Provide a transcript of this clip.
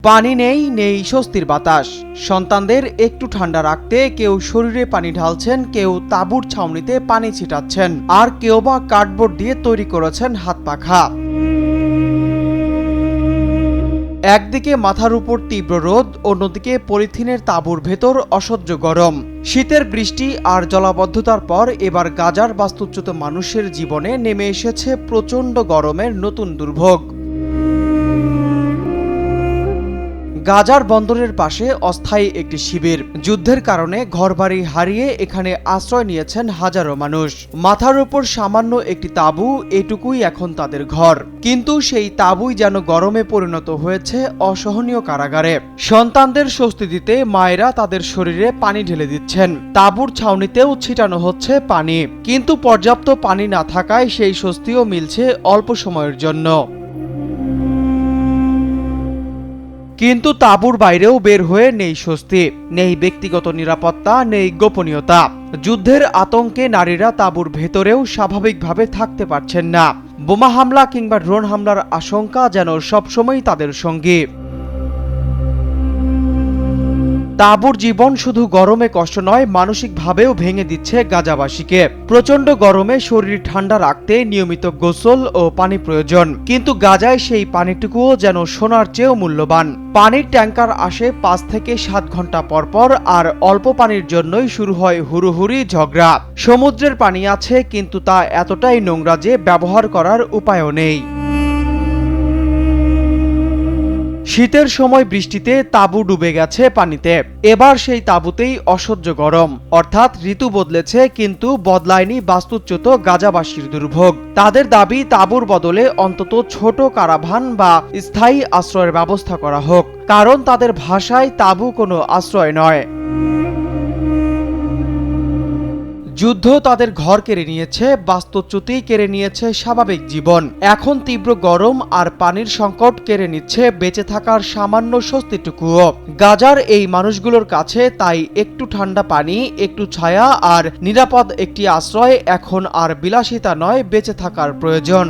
পানি নেই স্বস্তির বাতাস। সন্তানদের একটু ঠান্ডা রাখতে কেউ শরীরে পানি ঢালছেন, কেউ তাঁবুর ছাউনিতে পানি ছিটাচ্ছেন, আর কেউ বা কার্ডবোর্ড দিয়ে তৈরি করেছেন হাত পাখা। একদিকে মাথার উপর তীব্র রোদ, অন্যদিকে পলিথিনের তাঁবুর ভেতর অসহ্য গরম। শীতের বৃষ্টি আর জলাবদ্ধতার পর এবার গাজার বাস্তুচ্যুত মানুষের জীবনে নেমে এসেছে প্রচণ্ড গরমের নতুন দুর্ভোগ। গাজার বন্দরের পাশে অস্থায়ী একটি শিবির। যুদ্ধের কারণে ঘরবাড়ি হারিয়ে এখানে আশ্রয় নিয়েছেন হাজারো মানুষ। মাথার উপর সামান্য একটি তাঁবু, এটুকুই এখন তাদের ঘর। কিন্তু সেই তাঁবুই যেন গরমে পরিণত হয়েছে অসহনীয় কারাগারে। সন্তানদের স্বস্তি দিতে মায়েরা তাদের শরীরে পানি ঢেলে দিচ্ছেন, তাঁবুর ছাউনিতেও ছিটানো হচ্ছে পানি। কিন্তু পর্যাপ্ত পানি না থাকায় সেই স্বস্তিও মিলছে অল্প সময়ের জন্য। কিন্তু তাঁবুর বাইরেও বের হয়ে নেই স্বস্তি, নেই ব্যক্তিগত নিরাপত্তা, নেই গোপনীয়তা। যুদ্ধের আতঙ্কে নারীরা তাঁবুর ভেতরেও স্বাভাবিকভাবে থাকতে পারছেন না। বোমা হামলা কিংবা ড্রোন হামলার আশঙ্কা যেন সবসময় তাদের সঙ্গী। তাঁবুর জীবন শুধু গরমে কষ্ট নয়, মানসিকভাবেও ভেঙে দিচ্ছে গাজাবাসীকে। প্রচণ্ড গরমে শরীর ঠান্ডা রাখতে নিয়মিত গোসল ও পানি প্রয়োজন, কিন্তু গাজায় সেই পানিটুকুও যেন সোনার চেয়েও মূল্যবান। পানির ট্যাঙ্কার আসে 5 থেকে 7 ঘন্টা পরপর, আর অল্প পানির জন্যই শুরু হয় হুড়োহুড়ি ঝগড়া। সমুদ্রের পানি আছে, কিন্তু তা এতটাই নোংরা যে ব্যবহার করার উপায়ও নেই। শীতের সময় বৃষ্টিতে তাঁবু ডুবে গেছে পানিতে। এবার সেই তাঁবুতেই অসহ্য গরম। অর্থাৎ ঋতু বদলেছে, কিন্তু বদলায়নি বাস্তুচ্যুত গাজাবাসীর দুর্ভোগ। তাদের দাবি, তাঁবুর বদলে অন্তত ছোট কারাভান বা স্থায়ী আশ্রয়ের ব্যবস্থা করা হোক। কারণ তাদের ভাষায় তাঁবু কোনো আশ্রয় নয়। যুদ্ধ তাদের ঘর কেড়ে নিয়েছে, বাস্তুচ্যুতি কেড়ে নিয়েছে স্বাভাবিক জীবন। এখন তীব্র গরম আর পানির সংকট কেড়ে নিচ্ছে বেঁচে থাকার সামান্য স্বস্তিটুকুও। গাজার এই মানুষগুলোর কাছে তাই একটু ঠান্ডা পানি, একটু ছায়া আর নিরাপদ একটি আশ্রয় এখন আর বিলাসিতা নয়, বেঁচে থাকার প্রয়োজন।